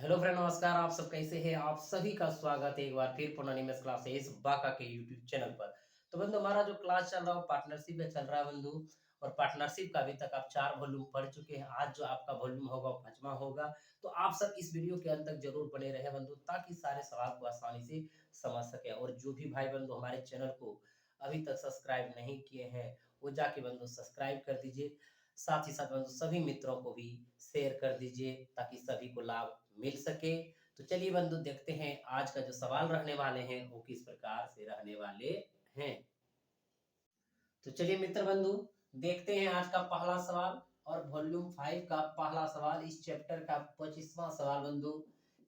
Hello friend, नमस्कार। आप सब कैसे हैं? आप सभी का स्वागत है एक बार फिर पुनः क्लासेस बाका के यूट्यूब चैनल पर। तो बंधु, हमारा जो क्लास चल रहा है वो पार्टनरशिप में चल रहा है बंधु। और पार्टनरशिप का अभी तक आप 4 वॉल्यूम पढ़ चुके हैं। आज जो आपका वॉल्यूम होगा वो 5वां होगा। तो आप सब इस वीडियो के अंत तक जरूर बने रहे बंधु, ताकि सारे सवाल को आसानी से समझ सके। और जो भी भाई बंधु हमारे चैनल को अभी तक सब्सक्राइब नहीं किए हैं, वो जाके बंधु सब्सक्राइब कर दीजिए। साथ ही साथ बंधु सभी मित्रों को भी शेयर कर दीजिए, ताकि सभी को लाभ मिल सके। तो चलिए बंधु, देखते हैं आज का जो सवाल रहने वाले हैं वो किस प्रकार से रहने वाले हैं। तो चलिए मित्र बंधु, देखते हैं आज का पहला सवाल। और वॉल्यूम 5 का पहला सवाल, इस चैप्टर का 25वां सवाल बंधु।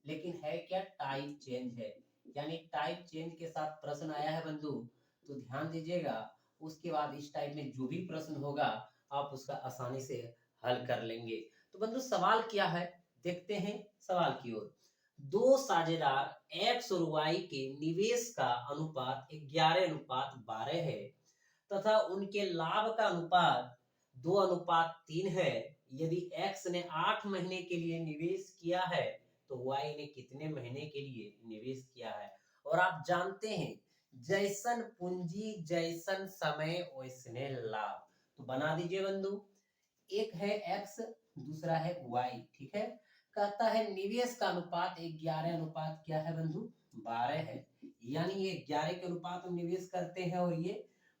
लेकिन है क्या? टाइप चेंज है। यानी टाइप चेंज के साथ प्रश्न आया है बंधु। तो ध्यान दीजिएगा। उसके बाद इस टाइप में जो भी प्रश्न होगा आप उसका आसानी से हल कर लेंगे। तो बंधु, सवाल क्या है, देखते हैं सवाल की ओर। दो साझेदार एक्स और वाई के निवेश का अनुपात 11:12 है, तथा उनके लाभ का अनुपात 2:3 है। यदि एक्स ने 8 महीने के लिए निवेश किया है, तो वाई ने कितने महीने के लिए निवेश किया है? और आप जानते हैं, जैसन पूंजी जैसन समय वैसने लाभ। तो बना दीजिए बंधु। एक है एक्स, दूसरा है वाई, ठीक है। कहता है निवेश का अनुपात 11 अनुपात क्या है बंधु? 12 है। यानी ये 11 के अनुपात में निवेश करते हैं और ये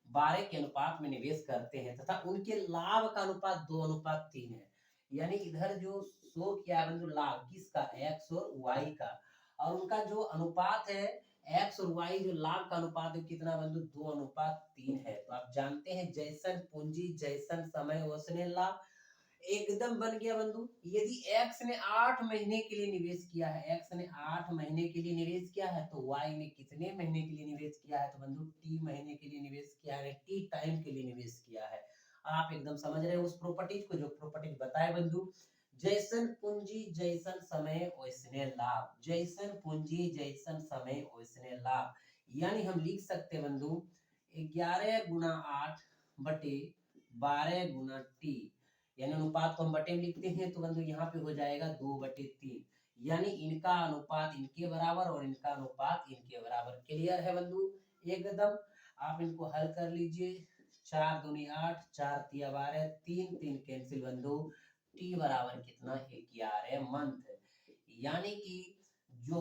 12 के अनुपात में निवेश करते हैं, तथा उनके लाभ का अनुपात 2:3 है। यानी इधर जो शो किया है बंधु लाभ किसका? एक्स और वाई का। और उनका जो अनुपात है, एक्स और वाई जो लाभ का अनुपात है कितना बंधु? 2:3 है। तो आप जानते हैं, जैसन पूंजी जैसन समय वैसने लाभ। एकदम बन गया बंधु। यदि एक्स ने 8 महीने के लिए निवेश किया है, एक्स ने 8 महीने के लिए निवेश किया है, तो वाई ने कितने महीने के लिए निवेश किया है? तो बंधु टी महीने के लिए निवेश किया है, टी टाइम के लिए निवेश किया है। आप एकदम समझ रहे हैं उस प्रॉपर्टीज को, जो प्रॉपर्टीज बताए बंधु। जैसन पूंजी जैसन समय वैसने लाभ, जैसन पूंजी जैसन समय वैसने लाभ। यानी हम लिख सकते हैं बंधु 11 × 8 बटे 12 × टी। यानी अनुपात को हम बटे में लिखते हैं, तो बंधु यहाँ पे हो जाएगा 2/3। यानी इनका अनुपात इनके बराबर और इनका अनुपात इनके बराबर। क्लियर है बंधु? एकदम। आप इनको हल कर लीजिए। 4 दूनी 8, 4 तिया 12, 3 3 कैंसिल बंधु। टी बराबर कितना? 11 मंथ। यानी कि जो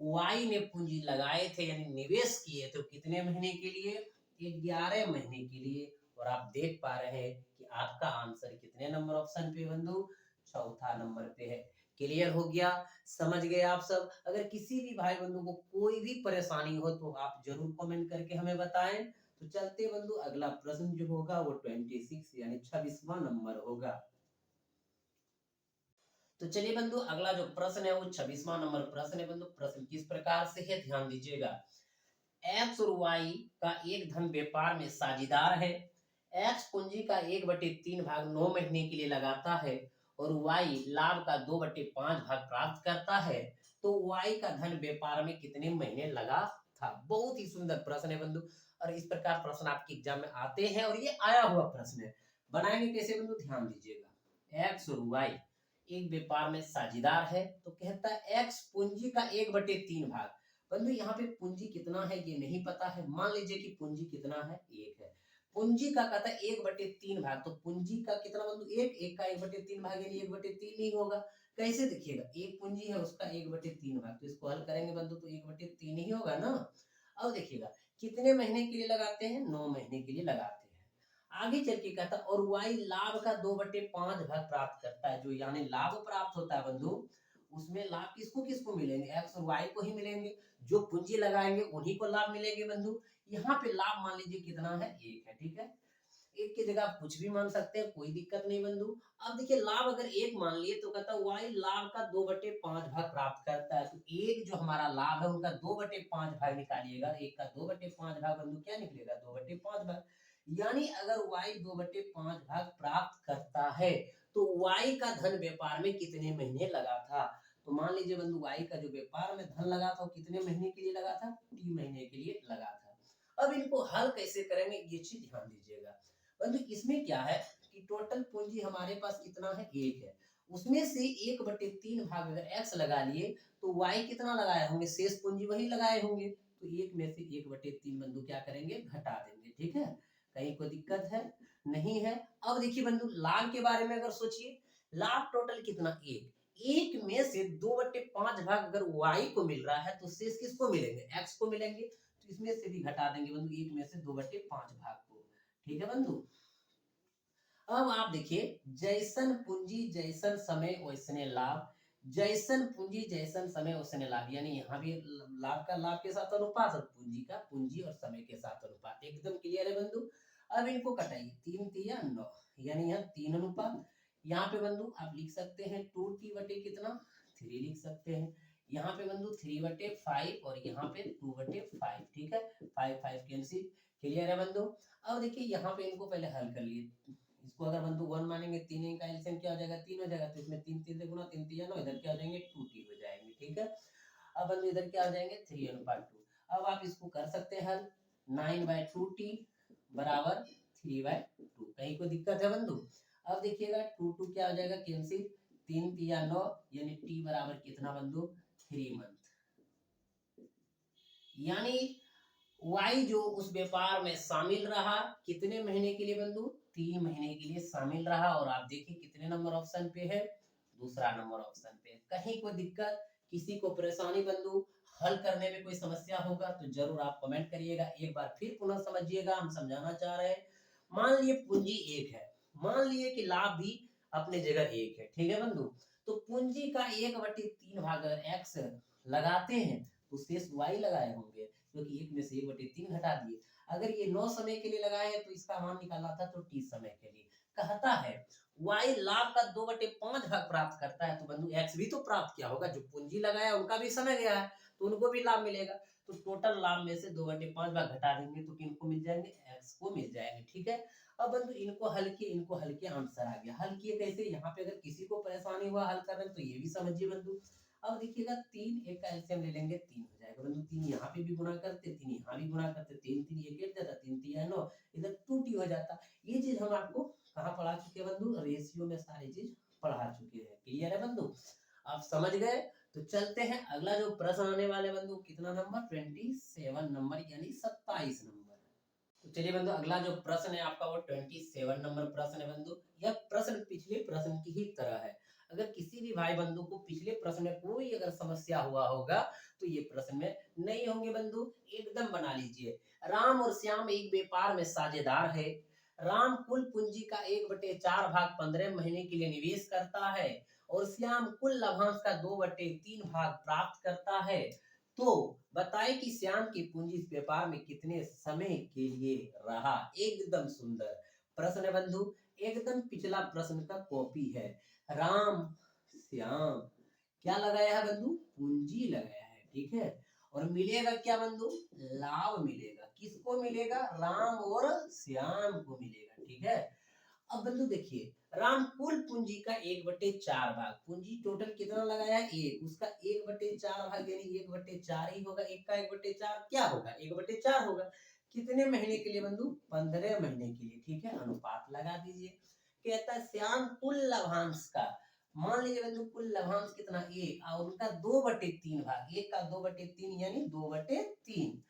वाई ने पूंजी लगाए थे यानी निवेश किए थे, कितने महीने के लिए? 11 महीने के लिए। और आप देख पा रहे हैं कि आपका आंसर कितने नंबर ऑप्शन पे बंधु? चौथा नंबर पे है। क्लियर हो गया? समझ गए आप सब? अगर किसी भी भाई बंधु को कोई भी परेशानी हो तो आप जरूर कमेंट करके हमें बताएं। तो चलते बंधु, अगला प्रश्न जो होगा वो 26 यानी 26वां नंबर होगा। तो चलिए बंधु, अगला जो प्रश्न है वो 26वां नंबर प्रश्न है बंधु। प्रश्न किस प्रकार से है, ध्यान दीजिएगा। एक्स और वाई का एक धन व्यापार में साझेदार है। एक्स पूंजी का 1/3 भाग 9 महीने के लिए लगाता है और वाई लाभ का 2/5 भाग प्राप्त करता है। तो वाई का धन व्यापार में कितने महीने लगा था? बहुत ही सुंदर प्रश्न है बंधु। और इस प्रकार प्रश्न आपके एग्जाम में आते हैं और ये आया हुआ प्रश्न है। बनाएंगे कैसे बंधु? ध्यान दीजिएगा। एक्स और वाई एक व्यापार में साझेदार है, तो कहता है एक्स पूंजी का 1/3 भाग। बंधु यहाँ पे पूंजी कितना है ये नहीं पता है। मान लीजिए कि पूंजी कितना है? 1 है। पूंजी का कहता है 1/3 भाग, तो पूंजी का कितना बंधु? 1, 1 का 1/3 भाग यानी 1/3 ही होगा। कैसे देखिएगा, एक पूंजी है उसका 1/3 भाग, तो इसको हल करेंगे बंधु तो 1/3 ही होगा ना। अब देखिएगा कितने महीने के लिए लगाते हैं? 9 महीने के लिए लगाते हैं। आगे चल के कहता और वाई लाभ का 2/5 भाग प्राप्त करता है। जो यानी लाभ प्राप्त होता है बंधु, उसमें लाभ किसको किसको मिलेंगे? एक्स और वाई को ही मिलेंगे। जो पूंजी लगाएंगे उन्हीं को लाभ मिलेंगे बंधु। यहाँ पे लाभ मान लीजिए कितना है? 1 है, ठीक है। 1 की जगह आप कुछ भी मान सकते हैं, कोई दिक्कत नहीं बंधु। अब देखिए लाभ अगर 1 मान लिए तो कहता है वाई लाभ का 2/5 भाग प्राप्त करता है। तो एक जो हमारा लाभ है उनका 2/5 भाग निकालिएगा। 1 का 2/5 भाग बंधु क्या निकलेगा? 2/5 भाग। यानी अगर वाई 2/5 भाग प्राप्त करता है तो वाई का धन व्यापार में कितने महीने लगा था? तो मान लीजिए बंधु वाई का जो व्यापार में धन लगा था वो कितने महीने के लिए लगा था? 3 महीने के लिए लगा था। अब इनको हल कैसे करेंगे ये चीज ध्यान दीजिएगा। बंधु इसमें क्या है कि टोटल पूंजी हमारे पास कितना है? 1 है। उसमें से 1/3 भाग अगर x लगा लिए तो y कितना लगाए होंगे, शेष पूंजी वही लगाए होंगे, तो 1 में से 1/3 बंधु क्या करेंगे, घटा देंगे। ठीक है, कहीं कोई दिक्कत है, नहीं है। अब देखिए बंधु लाभ के बारे में अगर सोचिए, लाभ टोटल कितना, 1 में से 2/5 भाग अगर y को मिल रहा है तो शेष किसको मिलेंगे, x को मिलेंगे, तो इसमें से भी घटा देंगे बंधु 1 में से 2/5 भाग को। ठीक है बंधु। अब आप देखिए, जैसन पूंजी जैसन समय वैसने लाभ, जैसन पूंजी जैसन समय वैसने लाभ, यानी यहाँ भी लाभ का लाभ के साथ अनुपात और पूंजी का पूंजी और समय के साथ अनुपात, एकदम क्लियर है बंधु। अब इनको कटाइए, 3 तिया 9, यानी यहाँ 3 अनुपात। यहाँ पे बंधु आप लिख सकते हैं 2t बटे कितना, 3 लिख सकते हैं। यहाँ पे बंधु 3/5 और यहाँ पे 2/5। ठीक है, 5 5 कैंसिल, क्लियर है बंधु। अब देखिए यहाँ पे इनको पहले हल कर लिए, इसको अगर बंधु 1 मानेंगे, 3 का एलसीएम क्या हो जाएगा, 3 हो जाएगा, तो इसमें 3 3 से गुना, 3 3 9, इधर क्या हो जाएंगे 2t हो जाएंगे। ठीक है, अब बंधु इधर क्या हो जाएंगे 3/2। अब आप इसको कर सकते हैं हल, 9/2t बराबर 3/2, कहीं कोई दिक्कत है बंधु। अब देखिएगा 2 2 क्या हो जाएगा कैंसिल, 3 3 9, यानी t बराबर कितना बंधु, 3 मंथ, यानी वाई जो उस व्यापार में शामिल रहा कितने महीने के लिए बंधु, 3 महीने के लिए शामिल रहा। और आप देखिए कितने नंबर ऑप्शन पे है, दूसरा नंबर ऑप्शन पे। कहीं कोई दिक्कत, किसी को परेशानी बंधु, हल करने में कोई समस्या होगा तो जरूर आप कमेंट करिएगा। एक बार फिर पुनः समझिएगा, हम समझाना चाह रहे हैं। मान लिए पूंजी 1 है, मान लिए कि लाभ भी अपने जगह 1 है। ठीक है बंधु, तो पूंजी का 1/3 भाग अगर x लगाते हैं तो शेष y लगाए होंगे, क्योंकि 1 में से 1/3 घटा दिए। अगर ये 9 समय के लिए लगाए हैं तो इसका मान निकालना था, तो t समय के लिए। कहता है y लाभ का 2/5 भाग प्राप्त करता है, तो बंधु x भी तो प्राप्त किया होगा, जो पूंजी लगाया उनका भी समय गया है तो उनको भी लाभ मिलेगा। तो टोटल लाभ में से 2/5 भाग घटा देंगे तो किनको मिल जाएंगे, x को मिल जाएंगे। ठीक है, अब बंधु इनको हल किए आंसर आ गया। हल किए कैसे, यहाँ पे अगर किसी को परेशानी हुआ हल कर रहे हैं तो ये भी समझिए बंधु। अब देखिएगा 3 1 का एलसीएम ले लेंगे, 3 हो जाएगा बंधु। 3 यहाँ पे भी गुणा करते, 3 यहाँ भी गुणा करते, 3 3 ये कट जाता, 3 3 9, इधर 2t हो जाता। ये चीज हम आपको कहाँ पढ़ा चुके हैं बंधु, रेशियो में सारी चीज पढ़ा चुके हैं। क्लियर है बंधु, आप समझ गए। तो चलते हैं अगला जो प्रश्न आने वाले बंधु, कितना नंबर, 27 नंबर, यानी 27 नंबर। तो चलिए बंधु, अगला जो प्रश्न है आपका वो 27 नंबर प्रश्न है बंधु। यह प्रश्न पिछले प्रश्न की ही तरह है। अगर किसी भी भाई बंधु को पिछले प्रश्न में कोई अगर समस्या हुआ होगा तो ये प्रश्न में नहीं होंगे बंधु, एकदम बना लीजिए। राम और श्याम एक व्यापार में साझेदार है। राम कुल पूंजी का 1/4 भाग 15 महीने के लिए निवेश करता है और श्याम कुल लाभांश का 2/3 भाग प्राप्त करता है। तो बताएं कि श्याम की पूंजी इस व्यापार में कितने समय के लिए रहा। एकदम सुंदर प्रश्न है बंधु, एकदम पिछला प्रश्न का कॉपी है। राम श्याम क्या लगाया है बंधु, पूंजी लगाया है। ठीक है, और मिलेगा क्या बंधु, लाभ मिलेगा। किसको मिलेगा, राम और श्याम को मिलेगा। ठीक है, अब बंधु देखिए, राम कुल पूंजी का 1/4 भाग, पूंजी टोटल कितना लगाया है 1, उसका 1/4 भाग यानी 1/4 ही होगा। 1 का 1/4 क्या होगा, 1/4 होगा। कितने महीने के लिए बंधु, 15 महीने के लिए। ठीक है, अनुपात लगा दीजिए। कहता है श्याम कुल लाभांश का, मान लीजिए बंधु कुल लाभांश कितना 1 और उनका 2/3 भाग, 1 का 2/3 यानी 2/3।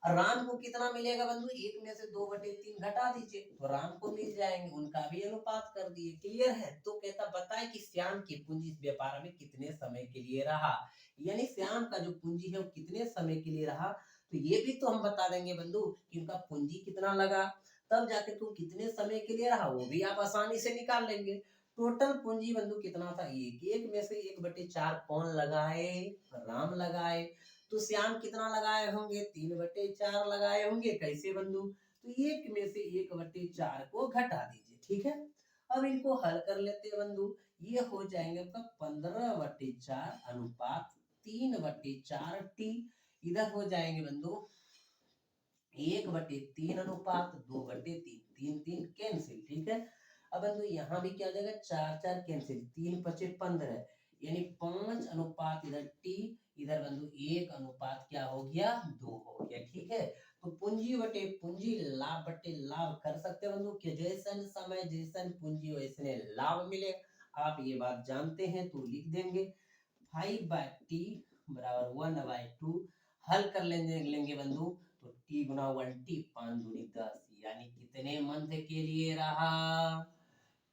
राम को कितना मिलेगा बंधु, 1 में से 2/3 घटा दीजिए तो राम को मिल जाएंगे, उनका भी अनुपात कर दिए। क्लियर है, तो कहता बताए कि श्याम की पूंजी इस व्यापार में कितने समय के लिए रहा, यानी श्याम का जो पूंजी है वो कितने समय के लिए रहा। तो ये भी तो हम बता देंगे बंधु कि उनका पूंजी कितना लगा, तब जाके तुम कितने समय के लिए रहा वो भी आप आसानी से निकाल लेंगे। टोटल पूंजी बंधु कितना था, 1 में से 1/4 कौन लगाए, राम लगाए। तो श्याम कितना लगाए होंगे, 3/4 लगाए होंगे। कैसे बंधु, तो 1 में से 1/4 को घटा दीजिए। ठीक है, अब इनको हल कर लेते हैं बंधु। ये हो जाएंगे आपका 15/4 अनुपात 3/4t। इधर हो जाएंगे बंधु 1/3 अनुपात 2/3, 3 3 कैंसिल। ठीक है, अब बंधु यहाँ भी क्या हो जाएगा, 4 4 कैंसिल, 3 5 15, यानी 5 अनुपात इधर t, इधर बंधु 1 अनुपात क्या हो गया, 2 हो गया। ठीक है, तो पूंजी बटे पूंजी, लाभ बटे लाभ कर सकते हैं बंधु कि जैसन समय जैसन पूंजी वैसने लाभ मिले। आप ये बात जानते हैं तो लिख देंगे 5/t बराबर 1/2। हल कर लेंगे बंधु तो t गुना 1t 5 दूनी 10, यानी कितने मंथ के लिए रहा,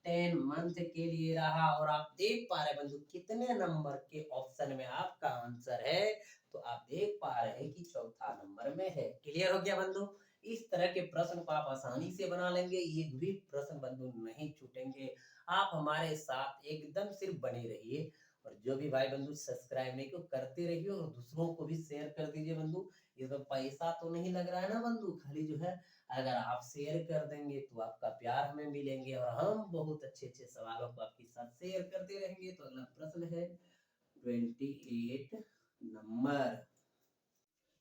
10 मंथ के लिए रहा। और आप देख पा रहे बंधु कितने नंबर के ऑप्शन में आपका आंसर है, तो आप देख पा रहे हैं कि चौथा नंबर में है। क्लियर हो गया बंधु। इस तरह के प्रश्न को आप आसानी से बना लेंगे, एक भी प्रश्न बंधु नहीं छूटेंगे। आप हमारे साथ एकदम सिर्फ बने रहिए, और जो भी भाई बंधु सब्सक्राइब नहीं को करते रहिए और दूसरों को भी शेयर कर दीजिए बंधु। इसमें पैसा तो नहीं लग रहा है ना बंधु, खाली जो है अगर आप शेयर कर देंगे तो आपका प्यार हमें मिलेंगे और हम बहुत अच्छे अच्छे सवालों को आपके साथ शेयर करते रहेंगे। तो अगला प्रश्न है 28 नंबर।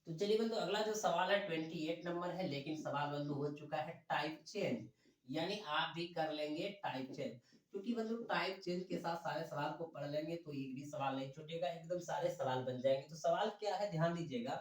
तो चलिए बंधु अगला जो सवाल है 28 नंबर है, लेकिन सवाल बंधु हो चुका है टाइप चेंज, यानी आप भी कर लेंगे टाइप चेंज। क्योंकि बंधु टाइप चेंज के साथ सारे सवाल को पढ़ लेंगे तो एक भी सवाल नहीं छूटेगा, एकदम सारे सवाल बन जाएंगे। तो सवाल क्या है ध्यान दीजिएगा।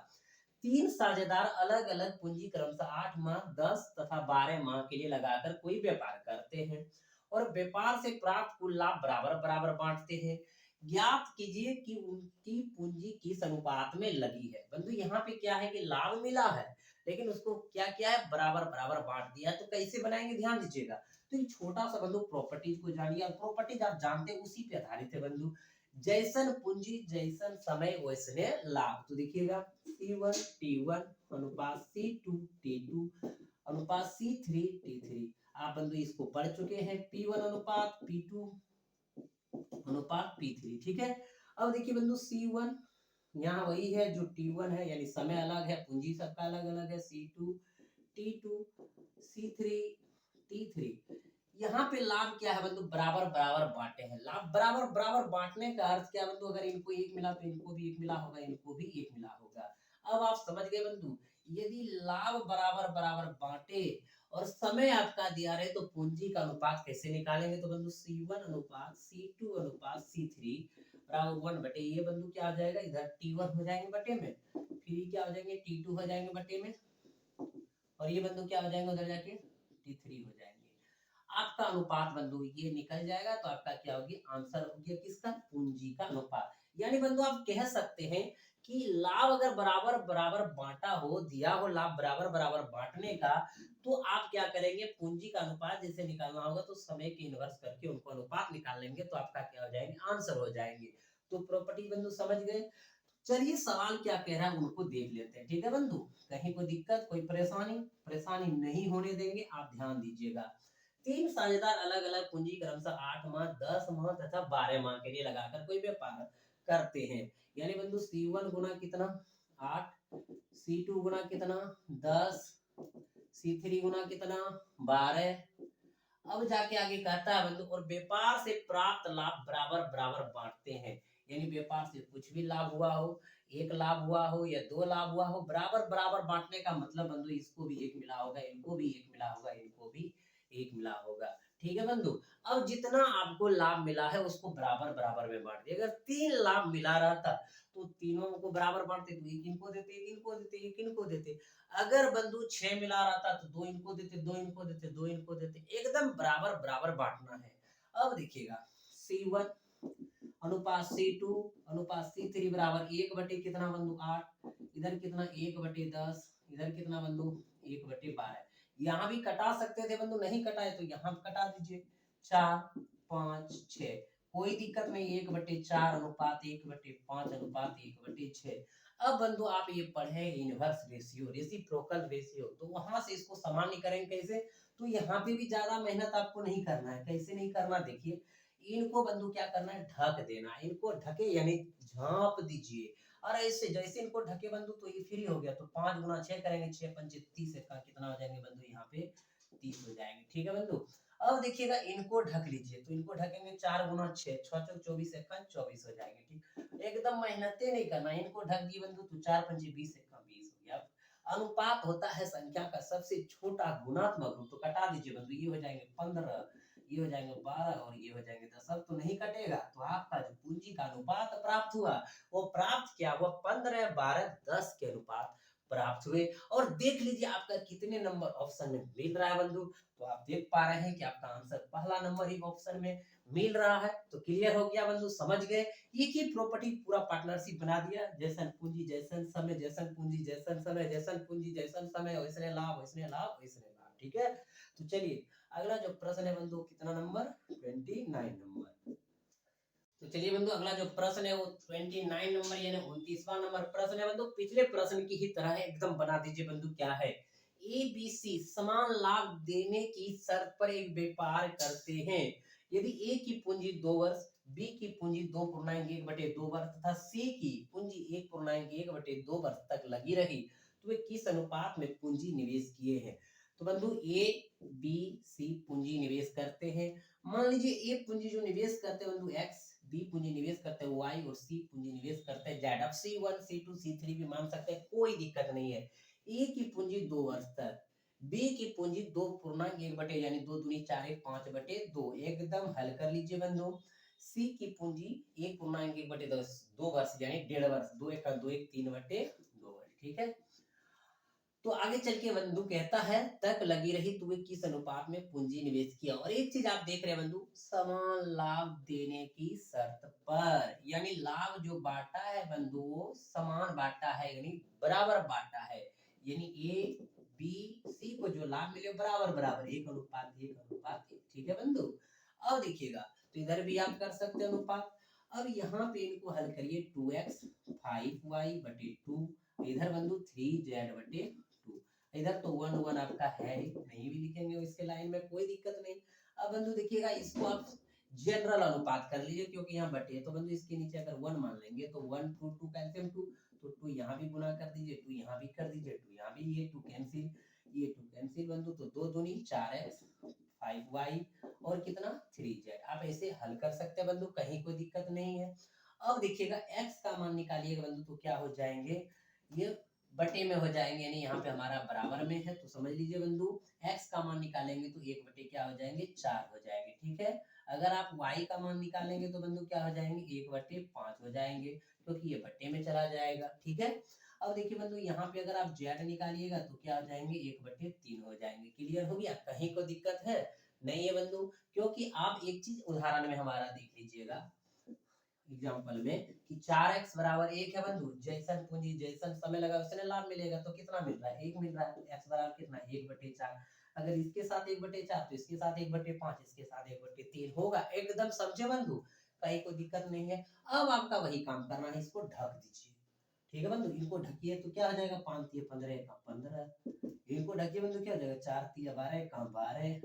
3 साझेदार अलग अलग पूंजी क्रमशः 8 माह 10 तथा 12 माह के लिए लगाकर कोई व्यापार करते हैं और व्यापार से प्राप्त कुल लाभ बराबर बराबर बांटते हैं। ज्ञात कीजिए कि उनकी पूंजी किस अनुपात में लगी है। बंधु यहाँ पे क्या है कि लाभ मिला है, लेकिन उसको क्या किया है, बराबर बराबर बांट दिया। तो कैसे बनाएंगे ध्यान दीजिएगा। तो ये छोटा सा बंधु प्रॉपर्टीज को जानिए, और प्रॉपर्टीज आप जानते हैं उसी पे आधारित है बंधु। जैसन पूंजी जैसन समय वैसने लाभ। तो देखिएगा C1 T1 अनुपात C2 T2 अनुपात C3 T3। आप बंधु इसको पढ़ चुके हैं, P1 अनुपात P2 अनुपात P3। ठीक है। अब देखिए बंधु C1 यहाँ वही है जो T1 है, यानी समय अलग है, पूंजी सबका अलग अलग है। C2 T2 C3 T3। यहाँ पे लाभ क्या है बंधु, बराबर बराबर बांटे हैं। लाभ बराबर बराबर बांटने का अर्थ क्या बंधु, अगर इनको एक मिला तो इनको भी एक मिला होगा, इनको भी एक मिला होगा। अब आप समझ गए बंधु। यदि लाभ बराबर बराबर बांटे और समय आपका दिया रहे तो पूंजी का अनुपात कैसे निकालेंगे। तो बंधु C1 अनुपात C2 अनुपात C3 बराबर 1 बटे, ये बंधु क्या आ जाएगा, इधर T1 हो जाएंगे बटे में, फिर ये क्या हो जाएंगे T2 हो जाएंगे बटे में, और ये बंधु क्या हो जाएंगे उधर जाके T3 हो जाएंगे। आपका अनुपात बंधु ये निकल जाएगा, तो आपका क्या होगी, आंसर हो गया किसका, पूंजी का अनुपात। यानी बंधु आप कह सकते हैं कि लाभ अगर बराबर बराबर बांटा हो, दिया हो लाभ बराबर बराबर बांटने का, तो आप क्या करेंगे, पूंजी का अनुपात जैसे निकालना होगा तो समय के इनवर्स करके उनको अनुपात निकाल लेंगे, तो आपका क्या हो जाएंगे, आंसर हो जाएंगे। तो प्रॉपर्टी बंधु समझ गए। चलिए सवाल क्या कह रहा है उनको देख लेते हैं। ठीक है बंधु, कहीं कोई दिक्कत कोई परेशानी नहीं होने देंगे, आप ध्यान दीजिएगा। 3 साझेदार अलग अलग पूंजी क्रमशः 8 माह 10 माह तथा 12 माह के लिए लगाकर कोई व्यापार करते हैं। यानी बंधु C1 गुना कितना 8, C2 गुना कितना 10, C3 गुना कितना 12। अब जाके आगे कहता है बंधु, और व्यापार से प्राप्त लाभ बराबर बराबर बांटते हैं। यानी व्यापार से कुछ भी लाभ हुआ हो, एक लाभ हुआ हो या 2 लाभ हुआ हो, बराबर बराबर बांटने का मतलब बंधु इसको भी एक मिला होगा, इनको भी एक मिला होगा, इनको भी एक मिला होगा। ठीक है बंधु। अब जितना आपको लाभ मिला है उसको बराबर बराबर में बांट दिए। अगर 3 लाभ मिला रहता तो तीनों को बराबर बांटते, तो एक इनको देते, एक इनको देते, एक इनको देते। अगर बंधु 6 मिला रहता तो 2 इनको देते, 2 इनको देते, 2 इनको देते, एकदम बराबर बराबर बांटना है। अब देखिएगा C1 अनुपात C2 अनुपात C3 बराबर 1 बटे कितना बंधु 8, इधर कितना 1 बटे 10, इधर कितना बंधु 1 बटे 12। यहाँ भी कटा सकते थे बंधु, नहीं कटाए तो यहाँ कटा दीजिए 4 5 6, कोई दिक्कत नहीं। 1 बटे 4 अनुपात 1 बटे 5 अनुपात 1 बटे 6। अब बंधु आप ये पढ़े इनवर्स रेशियो, रेसिप्रोकल रेशियो, तो वहां से इसको सामान्य करेंगे कैसे। तो यहाँ पे भी ज्यादा मेहनत आपको नहीं करना है। कैसे नहीं करना, देखिए इनको बंधु क्या करना है, ढक देना। इनको ढके यानी झांप दीजिए, और ऐसे जैसे इनको ढके बंधु तो ये फ्री हो गया। तो 5 गुना 6 करेंगे, 6 पंचे 30 का कितना हो जाएंगे बंधु, यहाँ पे 30 हो जाएंगे। ठीक है बंधु। अब देखिएगा इनको ढक लीजिए, तो इनको ढकेंगे 4 गुना 6, 6 चौक 24 24 हो जाएंगे। ठीक, एकदम मेहनते नहीं करना। इनको ढक दिए बंधु तो 4 पंचे 20 20 हो गया। अनुपात होता है संख्या का सबसे छोटा गुणात्मक रूप, तो कटा दीजिए बंधु, ये हो जाएंगे 15, ये हो जाएंगे 12 और ये हो जाएंगे 10। अब तो नहीं कटेगा, तो आपका जो पूंजी का अनुपात प्राप्त हुआ वो प्राप्त क्या हुआ, 15 12 10 के अनुपात प्राप्त हुए। और देख लीजिए आपका कितने नंबर ऑप्शन में मिल रहा है बंधु। तो आप देख पा रहे हैं कि आपका आंसर पहला नंबर ही ऑप्शन में मिल रहा है। तो क्लियर हो गया बंधु, समझ गए। एक ही प्रॉपर्टी पूरा पार्टनरशिप बना दिया, जैसन पूंजी जैसन समय, जैसन पूंजी जैसन समय, जैसन पूंजी जैसन समय, वैसने लाभ वैसने लाभ वैसने लाभ। ठीक है, तो चलिए अगला जो प्रश्न है बंधु, कितना नंबर, 29 नंबर। तो चलिए बंधु अगला जो प्रश्न है वो 29 नंबर यानी 29वां नंबर प्रश्न है बंधु। पिछले प्रश्न की ही तरह है, एकदम बना दीजिए बंधु। क्या है, एबीसी समान लाभ देने की शर्त पर एक व्यापार करते हैं। यदि ए की पूंजी 2 वर्ष, बी की पूंजी 2.1/2 वर्ष तथा सी की पूंजी 1.1/2 वर्ष तक लगी रही, तो वे किस अनुपात में पूंजी निवेश किए हैं। तो बंधु ए बी सी पूंजी निवेश करते हैं। मान लीजिए ए पूंजी जो निवेश करते हैं बंधु एक्स, बी पूंजी निवेश करते हैं वाई और सी पूंजी निवेश करते हैं जेड। अब C1 C2 C3 भी मान सकते हैं, कोई दिक्कत नहीं है। ए की पूंजी 2 वर्ष तक, बी की पूंजी 2.1 बटे यानी 2 दूनी 4 1 5/2, एकदम हल कर लीजिए बंधु। सी की पूंजी 1.1/10 2 वर्ष यानी 1.5 वर्ष, 2 1 2 1 3/2 वर्ष। ठीक है, तो आगे चल के बंधु कहता है तक लगी रही तो वे किस अनुपात में पूंजी निवेश किया। और एक चीज आप देख रहे हैं बंधु, समान लाभ देने की शर्त पर, यानी लाभ जो बांटा है बंधु वो समान बांटा है, यानी बराबर बांटा है। यानी ए बी सी को जो लाभ मिले बराबर बराबर, 1:1:1। ठीक है बंधु, अब देखिएगा तो इधर भी आप कर सकते हैं अनुपात। अब यहाँ पे इनको हल करिए, 2x 5y/2, इधर बंधु 3z/2। इधर तो 1 1 आपका है ही, नहीं भी लिखेंगे इसके लाइन में, कोई दिक्कत नहीं। अब बंधु देखिएगा इसको आप जनरल अनुपात कर लीजिए, क्योंकि यहाँ बटे तो बंधु इसके नीचे अगर 1 मान लेंगे तो 1 2 2 कैल्सियम 2, तो 2 यहाँ भी गुना कर दीजिए, 2 यहाँ भी कर दीजिए, 2 यहाँ भी, ये 2 कैंसिल, ये 2 कैंसिल बंधु, तो 2 दूनी 4x 5y और कितना 3z। आप ऐसे हल कर सकते हैं बंधु, कहीं कोई दिक्कत नहीं है। अब देखिएगा x का मान निकालिएगा बंधु, तो क्या हो जाएंगे, ये बटे में हो जाएंगे, यानी यहाँ पे हमारा बराबर में है, तो समझ लीजिए बंधु x का मान निकालेंगे तो 1 बटे क्या हो जाएंगे 4 हो जाएंगे। ठीक है, अगर आप y का मान निकालेंगे तो बंधु क्या हो जाएंगे 1/5 हो जाएंगे, क्योंकि ये बटे में चला जाएगा। ठीक है, अब देखिए बंधु यहाँ पे अगर आप z निकालिएगा तो क्या हो जाएंगे 1/3 हो जाएंगे। क्लियर हो गया, कहीं कोई दिक्कत है नहीं है बंधु, क्योंकि आप एक चीज उदाहरण में हमारा देख लीजिएगा एग्जाम्पल में कि 4x बराबर 1 है बंधु, जैसन पूंजी जैसन समय लगा वैसे लाभ मिलेगा, तो कितना मिल रहा है 1 मिल रहा है। x बराबर कितना 1/4, अगर इसके साथ 1/4 तो इसके साथ 1/5, इसके साथ 1/3 होगा, एकदम समझे बंधु, कहीं कोई दिक्कत नहीं है। अब आपका वही काम करना है, इसको ढक दीजिए। ठीक है बंधु, इनको ढकिए तो क्या हो जाएगा 5 3 15 का 15, इनको ढकिए बंधु क्या हो जाएगा 4 3 12 का 12,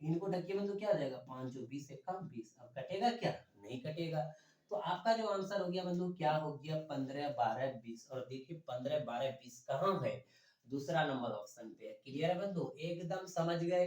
इनको ढकिए बंधु क्या हो जाएगा 5 20 का 20। अब कटेगा क्या, नहीं कटेगा। तो आपका जो आंसर हो गया बंधु क्या हो गया 15 12 20। और देखिए 15 12 20 कहाँ है, दूसरा नंबर ऑप्शन पे है। क्लियर है बंधु, एकदम समझ गए,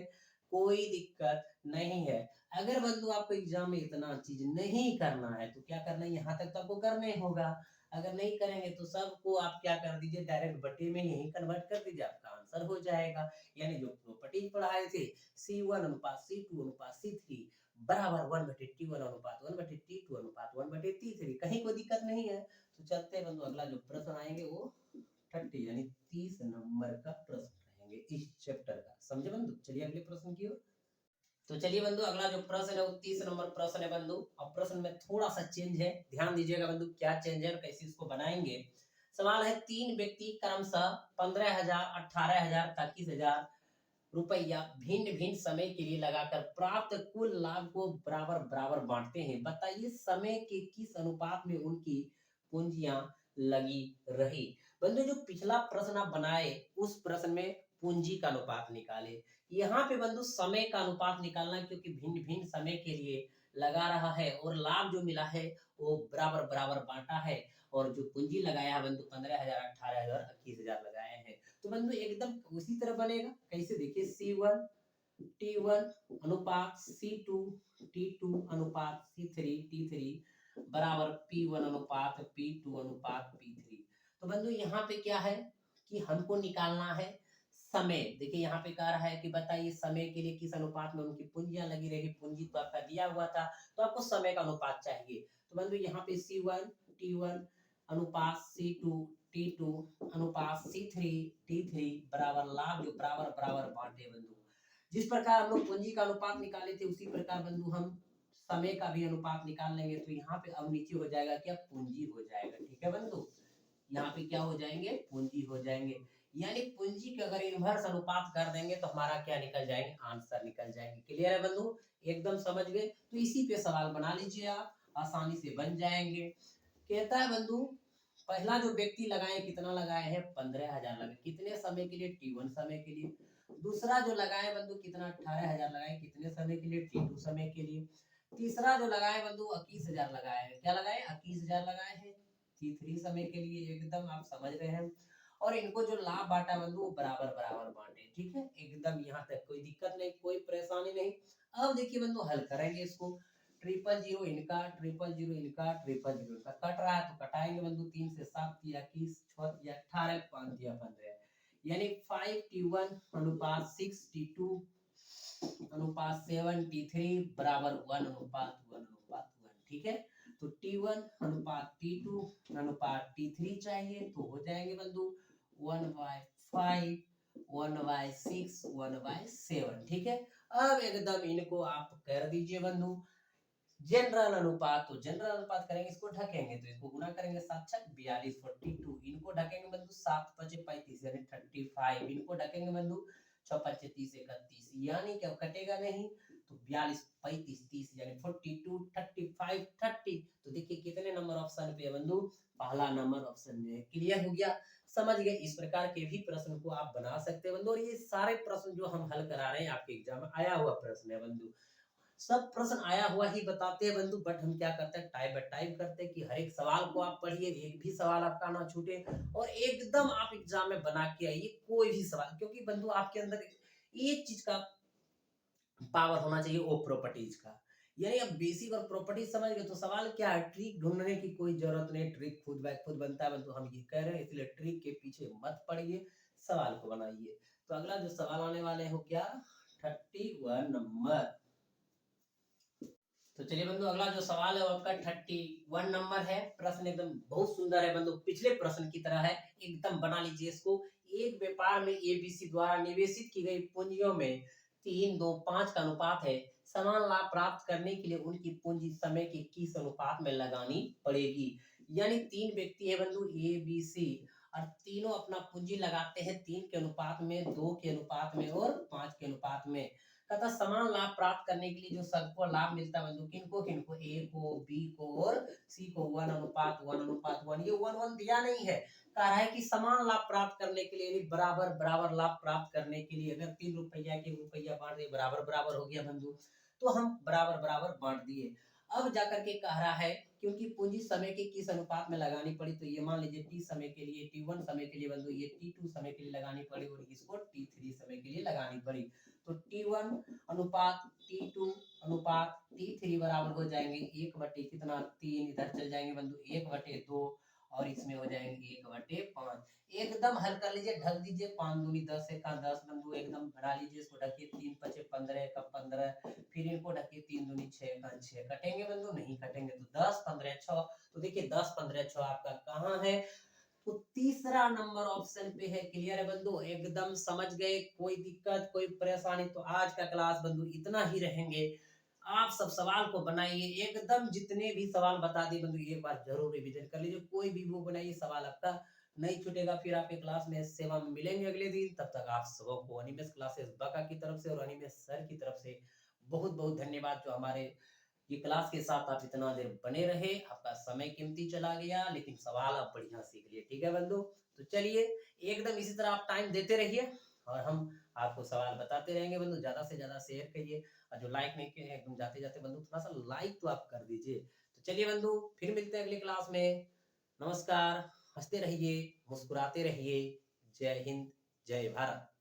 कोई दिक्कत नहीं है। अगर बंधु आपको एग्जाम में इतना चीज नहीं करना है तो क्या करना है, यहाँ तक तो आपको करना ही होगा। अगर नहीं करेंगे तो सबको आप क्या कर दीजिए डायरेक्ट बटे में यही कन्वर्ट कर दीजिए, आपका आंसर हो जाएगा। यानी जो प्रॉपर्टीज पढ़ाए थे C1 अनुपात C2 अनुपात C3 बराबर 1/T1 अनुपात 1/T2 अनुपात 1/T3, कहीं कोई दिक्कत नहीं है। तो चलते हैं बंधु, अगला जो प्रश्न आएंगे वो 30 यानी 30 नंबर का प्रश्न रहेंगे इस चैप्टर का, समझे बंधु। चलिए अगले प्रश्न की ओर। तो चलिए बंधु अगला जो प्रश्न है वो 30 नंबर प्रश्न है बंधु। अब प्रश्न में थोड़ा सा चेंज है, ध्यान दीजिएगा बंधु क्या चेंज है और कैसे इसको बनाएंगे। सवाल है, 3 व्यक्ति क्रमशः 15,000 18,000 21,000 रुपया भिन्न भिन्न समय के लिए लगाकर प्राप्त कुल लाभ को बराबर बराबर बांटते हैं। बताइए समय के किस अनुपात में उनकी पूंजियां लगी रही। बंधु जो पिछला प्रश्न आप बनाए उस प्रश्न में पूंजी का अनुपात निकाले, यहाँ पे बंधु समय का अनुपात निकालना है, क्योंकि भिन्न भिन्न समय के लिए लगा रहा है और लाभ जो मिला है वो बराबर बराबर बांटा है। और जो पूंजी लगाया है बंधु 15,000 18,000 21,000 लगाए हैं, तो बंधु एकदम उसी तरह बनेगा। कैसे, देखिए C1 T1 अनुपात C2 T2 अनुपात C3 T3 बराबर P1 अनुपात P2 अनुपात P3। तो बंधु यहाँ पे क्या है कि हमको निकालना है समय। देखिए यहाँ पे कह रहा है कि बताइए समय के लिए किस अनुपात में उनकी पूंजियां लगी रही। पूंजी तो आपका दिया हुआ था, तो आपको समय का अनुपात चाहिए। तो बंधु यहाँ पे C1 T1 अनुपात C2 T2 अनुपात C3 T3 बराबर लाभ जो बराबर बराबर बांटे बंधु। जिस प्रकार हम लोग पूंजी का अनुपात निकाले थे उसी प्रकार बंधु हम समय का भी अनुपात निकाल लेंगे। तो यहाँ पे अब नीचे हो जाएगा क्या, पूंजी हो जाएगा। ठीक है बंधु, यहाँ पे क्या हो जाएंगे, पूंजी हो जाएंगे। यानी पूंजी के अगर इन्वर्स अनुपात कर देंगे तो हमारा क्या निकल जाएंगे, आंसर निकल जाएंगे। क्लियर है बंधु, एकदम समझ गए। तो इसी पे सवाल बना लीजिए आप, आसानी से बन जाएंगे। कहता है बंधु पहला जो व्यक्ति लगाए कितना लगाए हैं, 15,000 लगाए। कितने समय के लिए, T1 समय के लिए। दूसरा जो लगाए बंधु कितना, 18,000 लगाए। कितने समय के लिए, T2 समय के लिए। तीसरा जो लगाए बंधु 21,000 लगाए हैं। क्या लगाए, 21,000 लगाए हैं T3 समय के लिए। एकदम आप समझ रहे हैं। और इनको जो लाभ बांटा बंधु बराबर बराबर बांटे। ठीक है, एकदम यहाँ तक कोई दिक्कत नहीं, कोई परेशानी नहीं। अब देखिए बंधु हल करेंगे इसको। 000 इनका, 000 इनका, 000 इनका। कट रहा है तो कटाएंगे बंधु। 3 से 7 दिया 21, 6 दिया 18, 5 दिया 15। यानी 5T1 अनुपात 6T2 अनुपात 7T3 बराबर 1 अनुपात 1 अनुपात 1। ठीक है, तो T1 अनुपात T2 अनुपात T3 चाहिए तो हो जाएंगे बंधु 1/5, 1/6, 1/7। ठीक है, अब एकदम इनको आप कर दीजिए बंधु जनरल अनुपात। तो जनरल अनुपात करेंगे, इसको ढकेंगे तो इसको गुना करेंगे 7 छक 42, 42। इनको ढकेंगे बंधु 7 5 35 यानी 35। इनको ढकेंगे बंधु 6 5 30 31 यानी क्या कटेगा नहीं। तो 42 35 30 यानी 42 35 30। तो देखिए कितने नंबर ऑप्शन पे है बंधु, पहला नंबर ऑप्शन में है। क्लियर हो गया, समझ गए। इस प्रकार के भी प्रश्न को आप बना सकते हैं बंधु। और ये सारे प्रश्न जो हम हल करा रहे हैं आपके एग्जाम में आया हुआ प्रश्न है बंधु। सब प्रश्न आया हुआ ही बताते हैं बंधु। बट हम क्या करते हैं, टाइप बाय टाइप करते हैं कि हर एक सवाल को आप पढ़िए, एक भी सवाल आपका ना छूटे और एकदम आप एग्जाम में बना के आइए कोई भी सवाल। क्योंकि बंधु आपके अंदर एक चीज का पावर होना चाहिए, वो प्रॉपर्टीज का। यानी अब बेसिक और प्रॉपर्टी समझ गए तो सवाल क्या है, ट्रिक ढूंढने की कोई जरूरत नहीं। ट्रिक खुद ब खुद बनता है बंधु, हम ये कह रहे हैं। इसलिए ट्रिक के पीछे मत पड़िए, सवाल को बनाइए। तो अगला जो सवाल आने वाले हो क्या, 31 नंबर। तो चलिए बंधु अगला जो सवाल है वो आपका 31 नंबर है। प्रश्न एकदम बहुत सुंदर है बंधु, पिछले प्रश्न की तरह है। एकदम बना लीजिए इसको। एक व्यापार में एबीसी द्वारा निवेशित की गई पूंजियों में 3, 2, 5 का अनुपात है। समान लाभ प्राप्त करने के लिए उनकी पूंजी समय के किस अनुपात में लगानी पड़ेगी। यानी 3 व्यक्ति है बंधु ए बी सी और तीनों अपना पूंजी लगाते हैं 3 के अनुपात में, 2 के अनुपात में और 5 के अनुपात में। तथा समान लाभ प्राप्त करने के लिए जो सबको लाभ मिलता है बंधु, किनको किनको, ए को, बी को और सी को 1 अनुपात 1 अनुपात 1। ये 1 1 दिया नहीं है, कह रहा है कि समान लाभ प्राप्त करने के लिए, बराबर बराबर लाभ प्राप्त करने के लिए अगर 3 रुपया के रुपया बांट दिए बराबर बराबर हो गया बंधु, तो हम बराबर बराबर बांट दिए। अब जाकर के कह रहा है क्योंकि पूंजी समय के किस अनुपात में लगानी पड़ी। तो ये मान लीजिए टी समय के लिए, T1 समय के लिए बंधु ये T2 समय के लिए लगानी पड़ी और इसको T3 समय के लिए लगानी पड़ी। तो T1 अनुपात T2 अनुपात T3 बराबर हो जाएंगे 1 बटे कितना 3, इधर चल जाएंगे बंधु 1/2 और इसमें हो जाएंगे 1/5। एकदम हल कर लीजिए, ढक दीजिए। 5 दूनी 10 का 10 बंधु एकदम भरा लीजिए इसको, ढकिए। 3 5 15 का 15, फिर इनको ढकिए। 3 दूनी 6 का 6। कटेंगे बंधु, नहीं कटेंगे। तो 10 15 6। तो देखिए 10 15 6 आपका कहाँ है, तो तीसरा नंबर ऑप्शन पे है। क्लियर है बंधु, एकदम समझ गए। कोई दिक्कत कोई परेशानी। तो आज का क्लास बंधु इतना ही रहेंगे। आप सब सवाल को बनाइए, एकदम जितने भी सवाल बता दिए बंधु एक बार जरूर रिवीजन कर लीजिए। कोई भी वो बनाइए, सवाल आपका नहीं छूटेगा। फिर आपके क्लास में सेवा में मिलेंगे अगले दिन। तब तक आप सबको अनिमेष क्लासेस बाका की तरफ से और अनिमेष सर की तरफ से बहुत बहुत धन्यवाद। जो हमारे ये क्लास के साथ आप इतना देर बने रहे, आपका समय कीमती चला गया लेकिन सवाल आप बढ़िया सीख लिए। ठीक है बंधु, तो चलिए एकदम इसी तरह आप टाइम देते रहिए और हम आपको सवाल बताते रहेंगे बंधु। ज्यादा से ज्यादा शेयर करिए और जो लाइक नहीं किए एकदम जाते जाते बंधु थोड़ा सा लाइक तो आप कर दीजिए। तो चलिए बंधु फिर मिलते हैं अगली क्लास में। नमस्कार, हंसते रहिए, मुस्कुराते रहिए। जय हिंद, जय भारत।